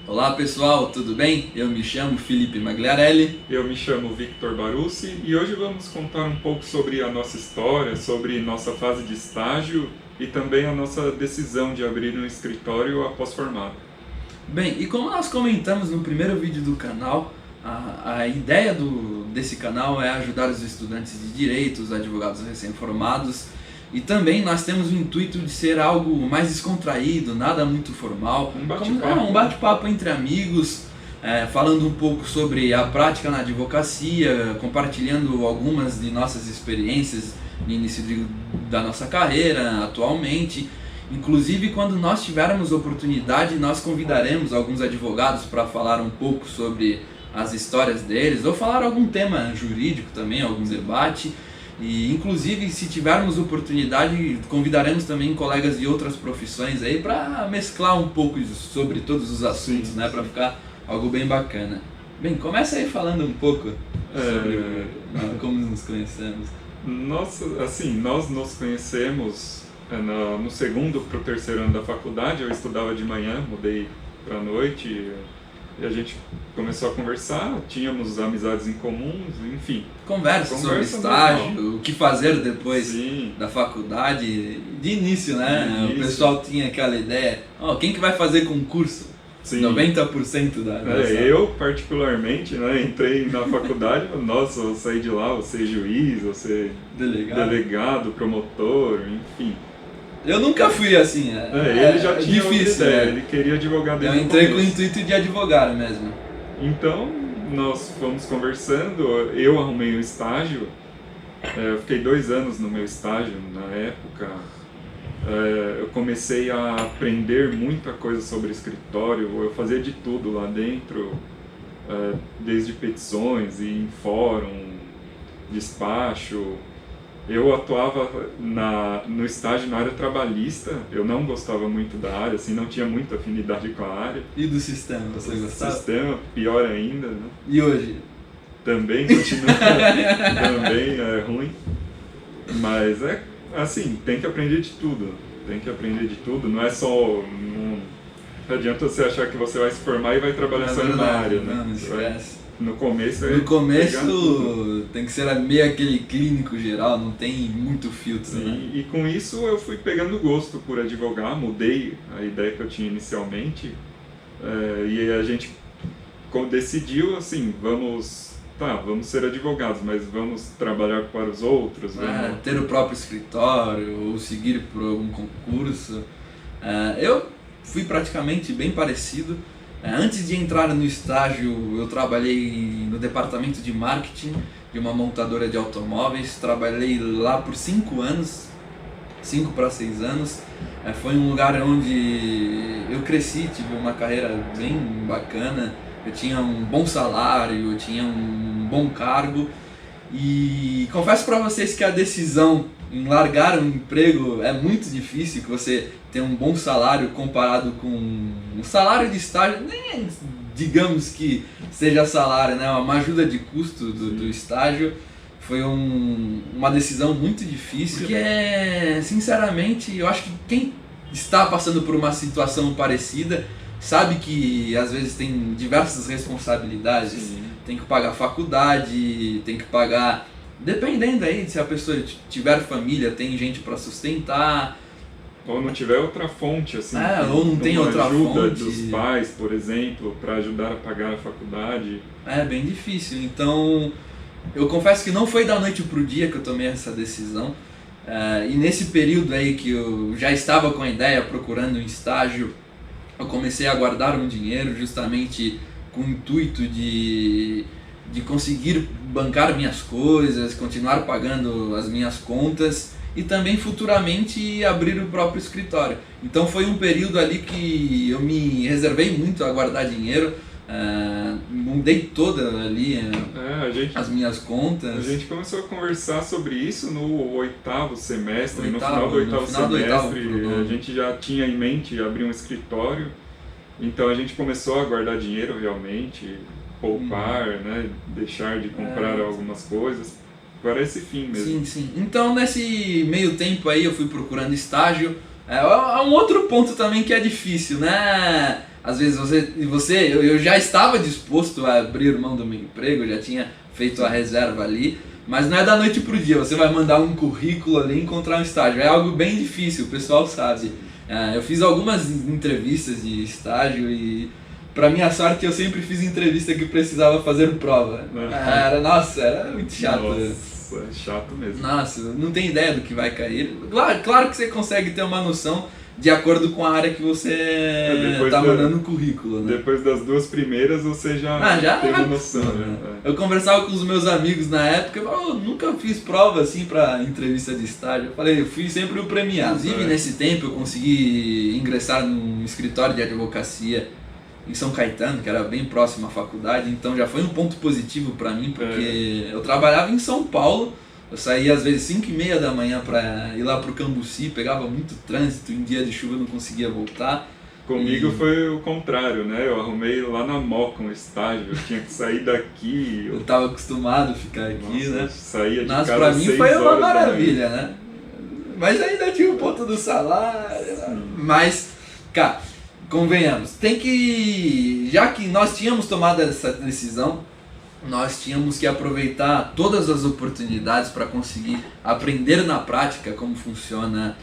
Olá pessoal, tudo bem? Eu me chamo Felipe Magliarelli. Eu me chamo Victor Barussi e hoje vamos contar um pouco sobre a nossa história, sobre nossa fase de estágio e também a nossa decisão de abrir um escritório após formado. Bem, e como nós comentamos no primeiro vídeo do canal, a ideia desse canal é ajudar os estudantes de direito, os advogados recém-formados, e também nós temos o intuito de ser algo mais descontraído, nada muito formal. Um bate-papo. Um bate-papo entre amigos, falando um pouco sobre a prática na advocacia, compartilhando algumas de nossas experiências no início da nossa carreira, atualmente. Inclusive, quando nós tivermos oportunidade, nós convidaremos alguns advogados para falar um pouco sobre as histórias deles, ou falar algum tema jurídico também, algum debate. E inclusive, se tivermos oportunidade, convidaremos também colegas de outras profissões aí para mesclar um pouco sobre todos os assuntos, né, para ficar algo bem bacana. Bem, começa aí falando um pouco sobre como nos conhecemos. Nós nos conhecemos no segundo para o terceiro ano da faculdade. Eu estudava de manhã, mudei para a noite. E a gente começou a conversar, tínhamos amizades em comuns, enfim. Conversa sobre estágio, o que fazer depois da faculdade. De início, né? O pessoal tinha aquela ideia, quem que vai fazer concurso? Sim. 90% da eu particularmente, né, entrei na faculdade, nossa, eu saí de lá, vou ser juiz, vou ser delegado, promotor, enfim. Eu nunca fui assim, ele já tinha difícil, ideia, ele queria advogar desde Eu entrei com o intuito de advogar mesmo. Então, nós fomos conversando, eu arrumei um estágio, eu fiquei 2 anos no meu estágio na época. Eu comecei a aprender muita coisa sobre escritório, eu fazia de tudo lá dentro, desde petições e em fórum, despacho. Eu atuava no estágio na área trabalhista, eu não gostava muito da área, assim, não tinha muita afinidade com a área. E do sistema, você gostava? Do sistema, pior ainda, né? E hoje? Também continua, também é ruim, mas assim, tem que aprender de tudo, não é só... Não adianta você achar que você vai se formar e vai trabalhar só na área, né? Não esquece. No começo tem que ser meio aquele clínico geral, não tem muito filtro. Sim, né? E com isso eu fui pegando gosto por advogar, mudei a ideia que eu tinha inicialmente, e a gente decidiu assim, vamos ser advogados, mas vamos trabalhar para os outros. Ter o próprio escritório, ou seguir por algum concurso. Eu fui praticamente bem parecido. Antes de entrar no estágio, eu trabalhei no departamento de marketing de uma montadora de automóveis. Trabalhei lá por 5 anos, 5 para 6 anos. Foi um lugar onde eu cresci, tive uma carreira bem bacana. Eu tinha um bom salário, eu tinha um bom cargo. E confesso para vocês que a decisão em largar um emprego é muito difícil, que você tem um bom salário comparado com um salário de estágio, nem digamos que seja salário, né? Uma ajuda de custo do estágio. Foi uma decisão muito difícil, porque sinceramente, eu acho que quem está passando por uma situação parecida sabe que às vezes tem diversas responsabilidades. Sim. Tem que pagar faculdade, tem que pagar, dependendo aí se a pessoa tiver família, tem gente para sustentar. Ou não tiver outra fonte, assim, ou não tem outra ajuda fonte dos pais, por exemplo, para ajudar a pagar a faculdade. É bem difícil, então eu confesso que não foi da noite pro dia que eu tomei essa decisão. E nesse período aí que eu já estava com a ideia, procurando um estágio, eu comecei a guardar um dinheiro justamente com o intuito de conseguir bancar minhas coisas, continuar pagando as minhas contas e também futuramente abrir o próprio escritório. Então foi um período ali que eu me reservei muito a guardar dinheiro, mudei toda ali as minhas contas. A gente começou a conversar sobre isso no 8º semestre, no final do 8º semestre, a gente já tinha em mente abrir um escritório, então a gente começou a guardar dinheiro realmente, poupar, né, deixar de comprar algumas coisas. Para esse fim mesmo. Sim. Então nesse meio tempo aí eu fui procurando estágio, É um outro ponto também que é difícil, né? Às vezes eu já estava disposto a abrir mão do meu emprego, já tinha feito a reserva ali, mas não é da noite pro dia, você vai mandar um currículo ali e encontrar um estágio. É algo bem difícil, o pessoal sabe. Eu fiz algumas entrevistas de estágio e, pra minha sorte, eu sempre fiz entrevista que precisava fazer prova. Era muito chato. Nossa, é chato mesmo. Nossa, não tem ideia do que vai cair. Claro que você consegue ter uma noção de acordo com a área que você tá mandando no currículo, né? Depois das 2 primeiras você já tem uma noção, né? Eu conversava com os meus amigos na época, eu nunca fiz prova assim pra entrevista de estágio. Eu falei, eu fui sempre o premiado. Inclusive nesse tempo eu consegui ingressar num escritório de advocacia em São Caetano, que era bem próximo à faculdade, então já foi um ponto positivo pra mim, porque eu trabalhava em São Paulo. Eu saía às vezes 5h30 da manhã para ir lá pro Cambuci, pegava muito trânsito, em dia de chuva eu não conseguia voltar. Comigo foi o contrário, né? Eu arrumei lá na Moca um estágio, eu tinha que sair daqui. Eu tava acostumado a ficar aqui, né? Saía de casa pra mim foi uma 6 horas maravilha, né? Mas ainda tinha o ponto do salário. Mas, cara, convenhamos, já que nós tínhamos tomado essa decisão, nós tínhamos que aproveitar todas as oportunidades para conseguir aprender na prática como funciona,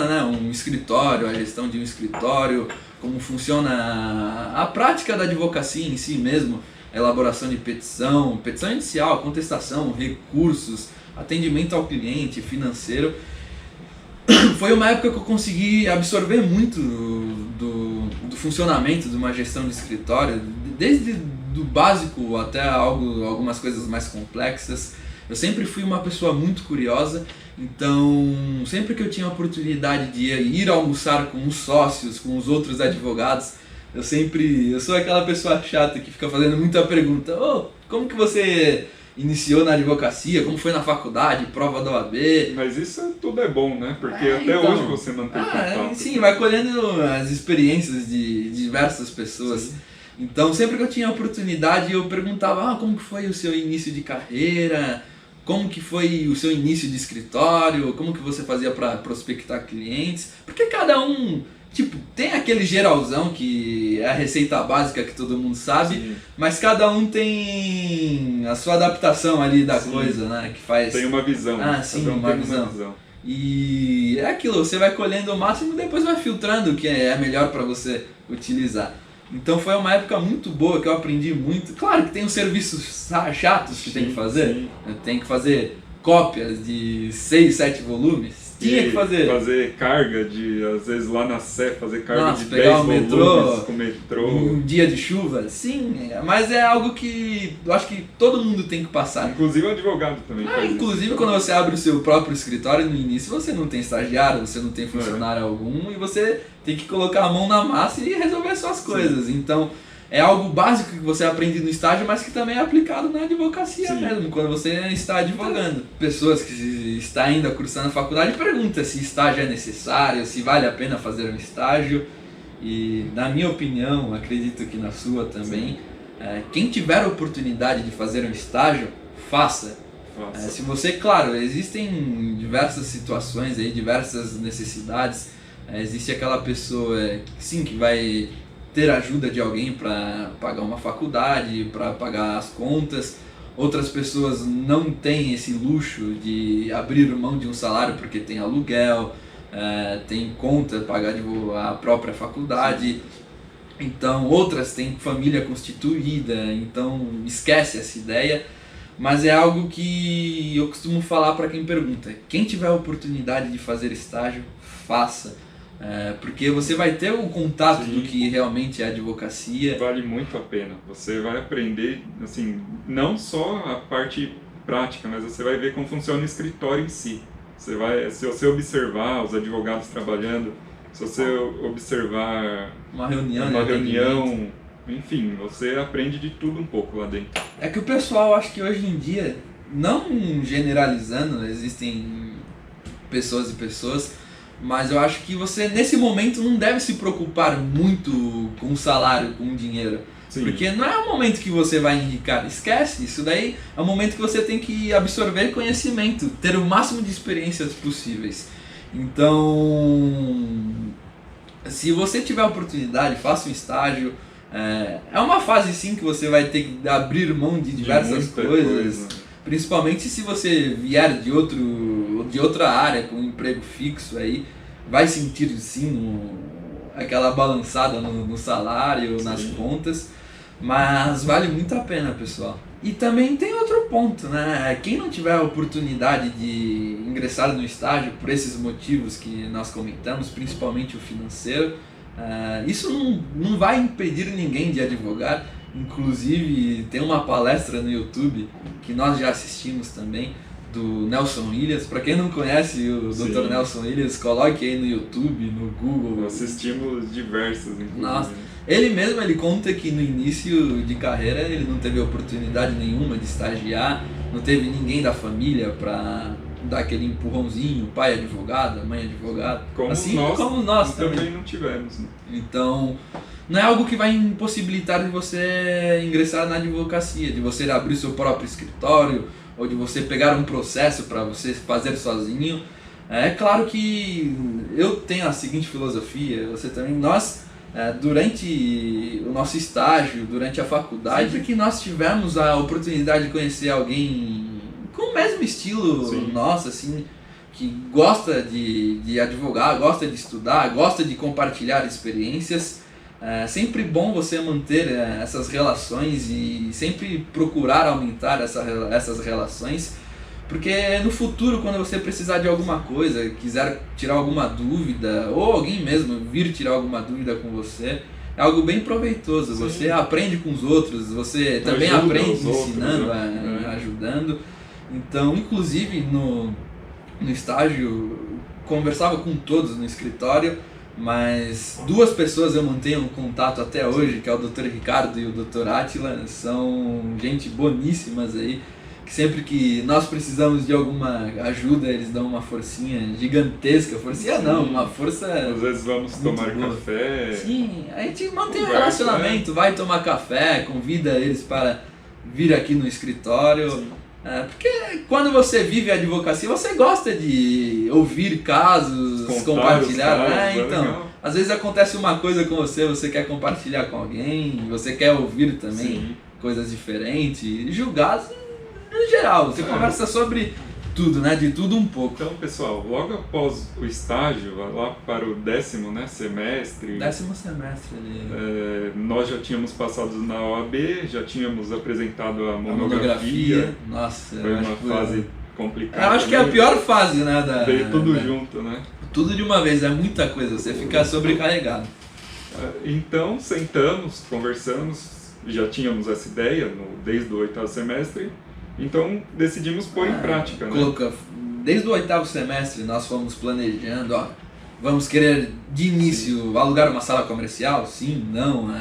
né, um escritório, a gestão de um escritório, como funciona a prática da advocacia em si mesmo, a elaboração de petição inicial, contestação, recursos, atendimento ao cliente, financeiro. Foi uma época que eu consegui absorver muito do funcionamento de uma gestão de escritório, desde do básico até algumas coisas mais complexas. Eu sempre fui uma pessoa muito curiosa, então sempre que eu tinha a oportunidade de ir almoçar com os sócios, com os outros advogados, eu sou aquela pessoa chata que fica fazendo muita pergunta. Como que você iniciou na advocacia, como foi na faculdade, prova da OAB? Mas isso tudo é bom, né? Porque até hoje você mantém contato. Sim, vai colhendo as experiências de diversas pessoas. Sim. Então, sempre que eu tinha a oportunidade, eu perguntava, como que foi o seu início de carreira, como que foi o seu início de escritório, como que você fazia para prospectar clientes, porque cada um, tem aquele geralzão que é a receita básica que todo mundo sabe, sim, mas cada um tem a sua adaptação ali da, sim, coisa, né, que faz... Tem uma visão. Sim, uma visão. E é aquilo, você vai colhendo o máximo e depois vai filtrando o que é melhor para você utilizar. Então foi uma época muito boa que eu aprendi muito. Claro que tem os serviços chatos que tem que fazer. Sim. Tem que fazer cópias de 6, 7 volumes. Tinha que fazer. Fazer carga às vezes lá na Sé, fazer carga de 10 pegar o volumes com o metrô. Um dia de chuva, sim. Mas é algo que eu acho que todo mundo tem que passar. Inclusive o advogado também faz inclusive isso. Quando você abre o seu próprio escritório, no início você não tem estagiário, você não tem funcionário algum e você tem que colocar a mão na massa e resolver suas coisas. Sim. Então é algo básico que você aprende no estágio, mas que também é aplicado na advocacia, sim, mesmo, quando você está advogando. Pessoas que estão ainda cursando a faculdade perguntam se estágio é necessário, se vale a pena fazer um estágio. E na minha opinião, acredito que na sua também, quem tiver a oportunidade de fazer um estágio, faça. Se você, claro, existem diversas situações aí, diversas necessidades. Existe aquela pessoa, sim, que vai ter ajuda de alguém para pagar uma faculdade, para pagar as contas. Outras pessoas não têm esse luxo de abrir mão de um salário porque tem aluguel, tem conta, pagar a própria faculdade. Então outras têm família constituída, então esquece essa ideia. Mas é algo que eu costumo falar para quem pergunta. Quem tiver a oportunidade de fazer estágio, faça. Porque você vai ter o contato, sim, do que realmente é advocacia. Vale muito a pena. Você vai aprender, assim, não só a parte prática, mas você vai ver como funciona o escritório em si. Se você observar os advogados trabalhando, se você observar uma reunião, enfim, você aprende de tudo um pouco lá dentro. É que o pessoal, acho que hoje em dia, não generalizando, existem pessoas e pessoas, mas eu acho que você, nesse momento, não deve se preocupar muito com o salário, com o dinheiro. Sim. Porque não é o momento que você vai indicar, esquece, isso daí é o momento que você tem que absorver conhecimento, ter o máximo de experiências possíveis. Então, se você tiver a oportunidade, faça um estágio. É uma fase sim que você vai ter que abrir mão de diversas coisas, principalmente se você vier de outra área com um emprego fixo aí, vai sentir sim aquela balançada no salário, nas contas, mas vale muito a pena, pessoal. E também tem outro ponto, né? Quem não tiver a oportunidade de ingressar no estágio por esses motivos que nós comentamos, principalmente o financeiro, isso não vai impedir ninguém de advogar. Inclusive tem uma palestra no YouTube que nós já assistimos também, do Nelson Williams. Para quem não conhece o Dr. Nelson Williams, coloque aí no YouTube, no Google. Assistimos diversas, inclusive. Nossa, ele conta que no início de carreira ele não teve oportunidade nenhuma de estagiar, não teve ninguém da família para dar aquele empurrãozinho, pai advogado, mãe advogado, como nós também não tivemos, né? Então, não é algo que vai impossibilitar de você ingressar na advocacia, de você abrir seu próprio escritório, ou de você pegar um processo para você fazer sozinho. É claro que eu tenho a seguinte filosofia, você também, nós, durante o nosso estágio, durante a faculdade, sempre que nós tivemos a oportunidade de conhecer alguém com o mesmo estilo nosso, assim, que gosta de advogar, gosta de estudar, gosta de compartilhar experiências, é sempre bom você manter essas relações e sempre procurar aumentar essas relações, porque no futuro, quando você precisar de alguma coisa, quiser tirar alguma dúvida, ou alguém mesmo vir tirar alguma dúvida com você, é algo bem proveitoso. Você aprende com os outros, você também aprende ensinando, ajudando. Então, inclusive no estágio, conversava com todos no escritório, mas duas pessoas eu mantenho contato até hoje, que é o Dr. Ricardo e o Dr. Átila. São gente boníssimas aí, que sempre que nós precisamos de alguma ajuda, eles dão uma forcinha gigantesca. Forcinha não, uma força. Às vezes vamos tomar café. Sim, a gente mantém um relacionamento, vai tomar café, convida eles para vir aqui no escritório. Porque quando você vive a advocacia, você gosta de ouvir casos, compartilhar, né? Então, às vezes acontece uma coisa com você quer compartilhar com alguém, você quer ouvir também coisas diferentes, julgados no geral. Você conversa sobre tudo, né? De tudo um pouco. Então, pessoal, logo após o estágio, lá para o 10º semestre... 10º semestre ali. Nós já tínhamos passado na OAB, já tínhamos apresentado a monografia. Nossa, foi uma fase complicada. Eu acho que é a pior fase, né? Veio tudo junto, né? Tudo de uma vez, é muita coisa, você fica sobrecarregado. Então, sentamos, conversamos, já tínhamos essa ideia desde o 8º semestre. Então decidimos pôr em prática, né? Desde o 8º semestre nós fomos planejando, vamos querer de início alugar uma sala comercial? Sim, não,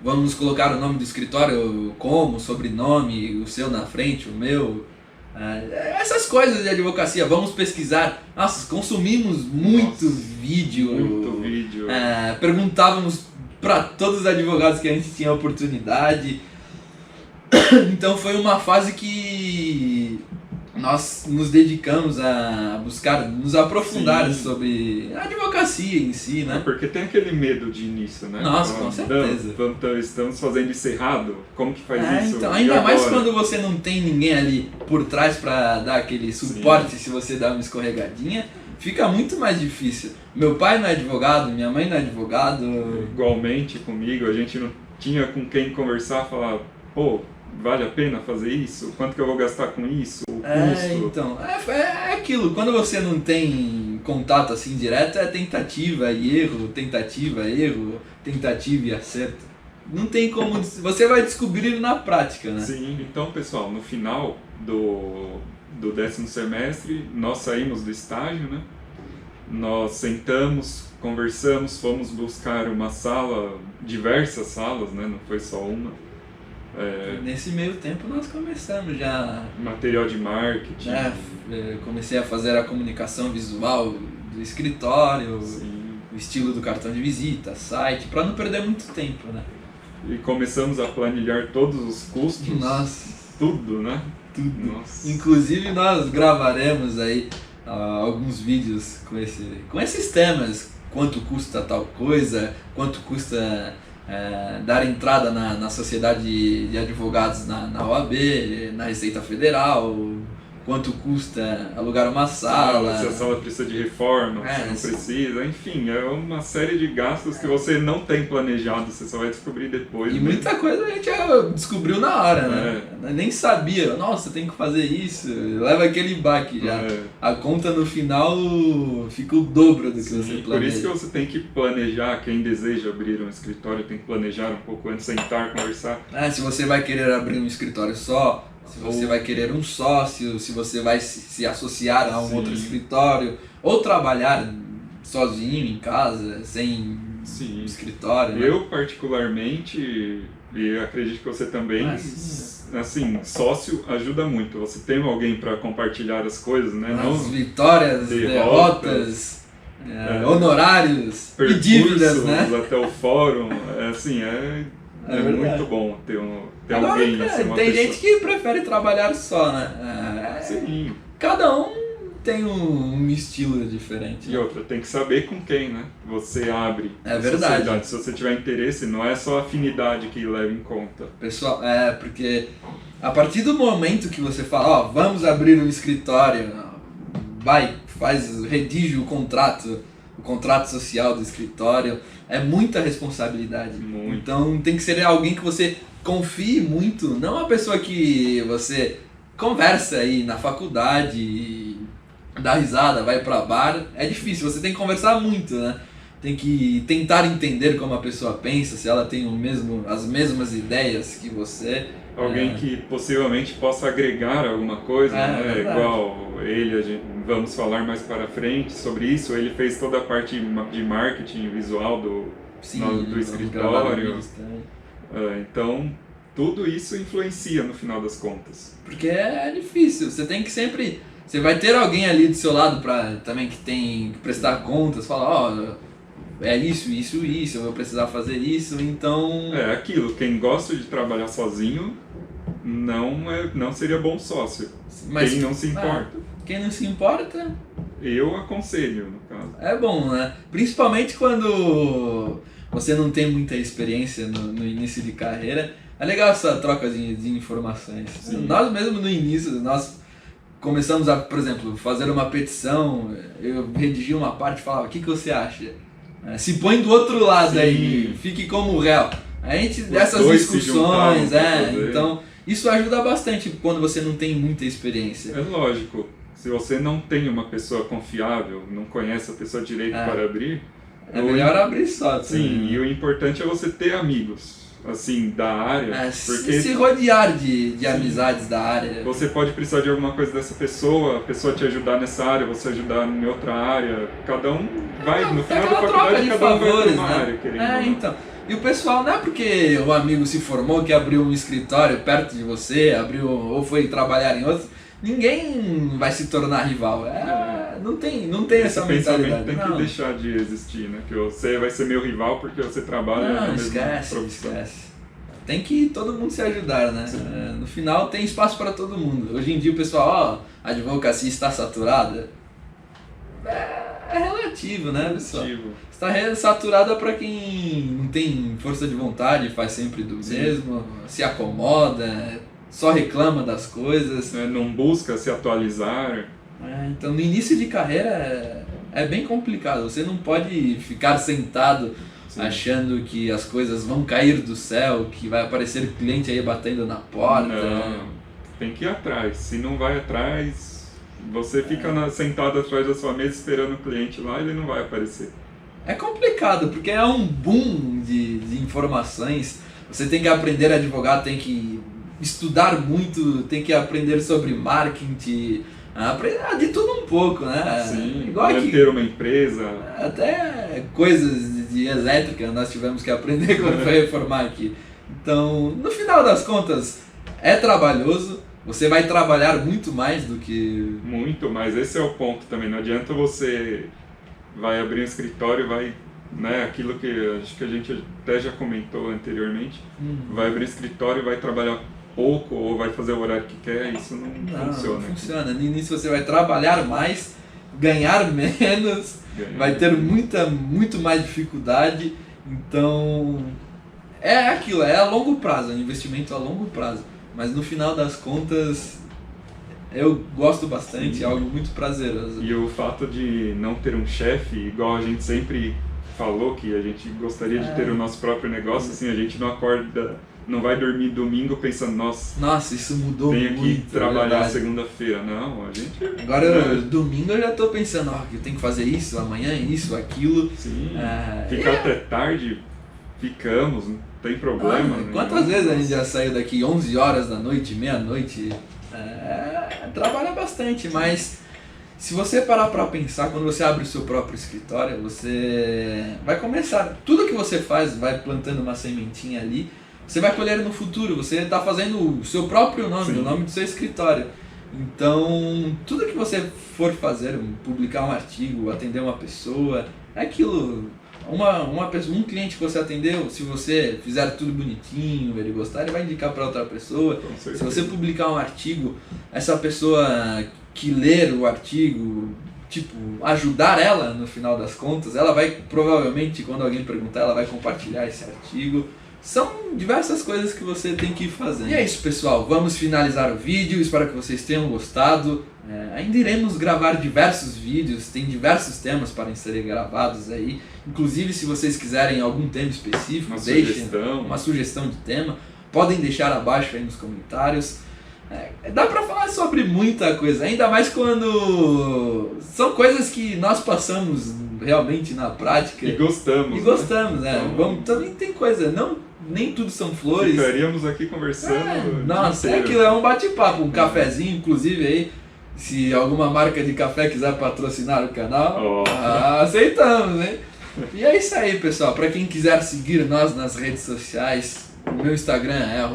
vamos colocar o nome do escritório como, sobrenome, o seu na frente, o meu, essas coisas de advocacia, vamos pesquisar. Nossa, consumimos muito vídeo. Perguntávamos para todos os advogados que a gente tinha oportunidade. Então foi uma fase que nós nos dedicamos a buscar, nos aprofundar sobre a advocacia em si, né? Porque tem aquele medo de início, né? Nossa, com certeza. Estamos fazendo isso errado, como que faz isso? Então, ainda mais quando você não tem ninguém ali por trás para dar aquele suporte. Se você dá uma escorregadinha, fica muito mais difícil. Meu pai não é advogado, minha mãe não é advogado. Igualmente comigo, a gente não tinha com quem conversar, falar, vale a pena fazer isso? Quanto que eu vou gastar com isso? O custo? Então, é aquilo, quando você não tem contato assim direto, é tentativa e erro, tentativa e acerto. Não tem como, você vai descobrir na prática, né? Sim, então pessoal, no final do 10º semestre, nós saímos do estágio, né? Nós sentamos, conversamos, fomos buscar uma sala, diversas salas, né? Não foi só uma. Nesse meio tempo nós começamos já... Material de marketing. Comecei a fazer a comunicação visual do escritório, o estilo do cartão de visita, site, para não perder muito tempo, né? E começamos a planilhar todos os custos. Nossa. Tudo, né? Tudo. Nossa. Inclusive nós gravaremos aí alguns vídeos com esses temas, quanto custa tal coisa, quanto custa dar entrada na sociedade de advogados na OAB, na Receita Federal, quanto custa alugar uma sala. Se a sala precisa de reforma, se não precisa, enfim, é uma série de gastos que você não tem planejado, você só vai descobrir depois. E muita coisa a gente já descobriu na hora, né? Nem sabia, nossa, tem que fazer isso, leva aquele baque já. A conta no final fica o dobro do que você planeja. Por isso que você tem que planejar, quem deseja abrir um escritório tem que planejar um pouco antes, sentar, conversar. Se você vai querer abrir um escritório só, se você vai querer um sócio, se você vai se associar a um outro escritório, ou trabalhar sozinho em casa, sem escritório. Né? Eu particularmente, e acredito que você também, assim, sócio ajuda muito. Você tem alguém para compartilhar as coisas, né? As vitórias, derrotas, honorários e dívidas, né? Até o fórum, é muito bom ter alguém assim, uma tem pessoa. gente que prefere trabalhar só, né? Sim. Cada um tem um estilo diferente. E outra, tem que saber com quem, né? Você abre a verdade. Se você tiver interesse, não é só afinidade que leva em conta. Pessoal, porque a partir do momento que você fala, vamos abrir um escritório, redige o contrato social do escritório, é muita responsabilidade. Muito. Então tem que ser alguém que você confie muito, não uma pessoa que você conversa aí na faculdade e dá risada, vai pra bar. É difícil, você tem que conversar muito, né? Tem que tentar entender como a pessoa pensa, se ela tem as mesmas ideias que você. Alguém que possivelmente possa agregar alguma coisa, né? Igual ele, vamos falar mais para frente sobre isso. Ele fez toda a parte de marketing visual do escritório. Então, tudo isso influencia no final das contas. Porque é difícil, você tem que sempre... Você vai ter alguém ali do seu lado também que tem que prestar contas, falar, é isso, eu vou precisar fazer isso, então... É aquilo, quem gosta de trabalhar sozinho não seria bom sócio. Mas quem não se importa. Quem não se importa... Eu aconselho, no caso. É bom, né? Principalmente quando você não tem muita experiência no início de carreira. É legal essa troca de informações. Sim. Nós mesmo no início, nós começamos a, por exemplo, fazer uma petição, eu redigi uma parte e falava, o que você acha? Se põe do outro lado. Sim. Aí, fique como réu. A gente, dessas discussões, então isso ajuda bastante quando você não tem muita experiência. É lógico, se você não tem uma pessoa confiável, não conhece a pessoa direito para abrir... É melhor abrir só. Sim, e o importante é você ter amigos, assim, da área. Porque se rodear de amizades da área. Você pode precisar de alguma coisa dessa pessoa, a pessoa te ajudar nessa área, você ajudar em outra área. Cada um vai, no final da faculdade, cada um vai para uma área, querendo. Então. E o pessoal, não é porque o amigo se formou que abriu um escritório perto de você, ou foi trabalhar em outro, ninguém vai se tornar rival. Não tem essa mentalidade. Tem que deixar de existir, né? Que você vai ser meu rival porque você trabalha na mesma profissão. Esquece. Tem que todo mundo se ajudar, né? No final tem espaço para todo mundo. Hoje em dia o pessoal, a advocacia está saturada. É relativo, né, pessoal? Está saturada para quem não tem força de vontade, faz sempre do mesmo, se acomoda, só reclama das coisas. Não busca se atualizar. Então no início de carreira é bem complicado, você não pode ficar sentado achando que as coisas vão cair do céu, que vai aparecer cliente aí batendo na porta. Não, tem que ir atrás, se não vai atrás, você fica sentado atrás da sua mesa esperando o cliente lá e ele não vai aparecer. É complicado, porque é um boom de informações, você tem que aprender a advogar, tem que estudar muito, tem que aprender sobre marketing, aprender de tudo um pouco, né? Sim, igual ter uma empresa. Até coisas de elétrica nós tivemos que aprender quando foi reformar aqui. Então, no final das contas, é trabalhoso, você vai trabalhar muito mais do que... Muito mais, esse é o ponto também, não adianta você vai abrir um escritório, né, aquilo que acho que a gente até já comentou anteriormente, vai abrir um escritório e vai trabalhar pouco ou vai fazer o horário que quer, isso não funciona. Não funciona. No início você vai trabalhar mais ganhar menos, vai ter muito mais dificuldade. Então, é aquilo, é a longo prazo, é um investimento a longo prazo. Mas no final das contas, eu gosto bastante, é algo muito prazeroso. E o fato de não ter um chefe, igual a gente sempre falou que a gente gostaria de ter o nosso próprio negócio, assim, a gente não acorda, não vai dormir domingo pensando, nossa, isso mudou tenho muito. que trabalhar segunda-feira. Não, a gente... Agora, domingo eu já tô pensando, eu tenho que fazer isso, amanhã isso, aquilo. Sim, ficar até tarde, ficamos, não tem problema. Quantas vezes a gente já saiu daqui 11 horas da noite, meia-noite? Trabalha bastante, mas se você parar para pensar, quando você abre o seu próprio escritório, você vai começar, tudo que você faz, vai plantando uma sementinha ali, você vai colher no futuro, você está fazendo o seu próprio nome, o nome do seu escritório. Então, tudo que você for fazer, publicar um artigo, atender uma pessoa, é aquilo. Um cliente que você atendeu, se você fizer tudo bonitinho, ele gostar, ele vai indicar para outra pessoa. Se você publicar um artigo, essa pessoa que ler o artigo, tipo, ajudar ela no final das contas, ela vai, provavelmente, quando alguém perguntar, ela vai compartilhar esse artigo. São diversas coisas que você tem que ir fazendo. E é isso, pessoal, vamos finalizar o vídeo, espero que vocês tenham gostado. Ainda iremos gravar diversos vídeos, tem diversos temas para serem gravados aí. Inclusive, se vocês quiserem algum tema específico, deixem uma sugestão de tema, podem deixar abaixo aí nos comentários. Dá pra falar sobre muita coisa, ainda mais quando são coisas que nós passamos realmente na prática. E gostamos. Vamos, também tem coisa, nem tudo são flores. Ficaríamos aqui conversando. Nossa, aquilo é um bate-papo, um cafezinho, inclusive aí. Se alguma marca de café quiser patrocinar o canal, aceitamos, hein? E é isso aí, pessoal. Para quem quiser seguir nós nas redes sociais, o meu Instagram é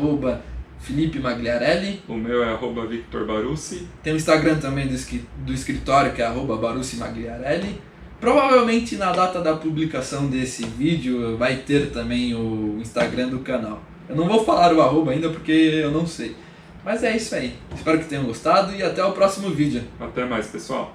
@Felipe Magliarelli. O meu é @Victor Barussi. Tem o Instagram também do escritório, que é @Barussi Magliarelli. Provavelmente na data da publicação desse vídeo vai ter também o Instagram do canal. Eu não vou falar o @ ainda porque eu não sei. Mas é isso aí. Espero que tenham gostado e até o próximo vídeo. Até mais, pessoal.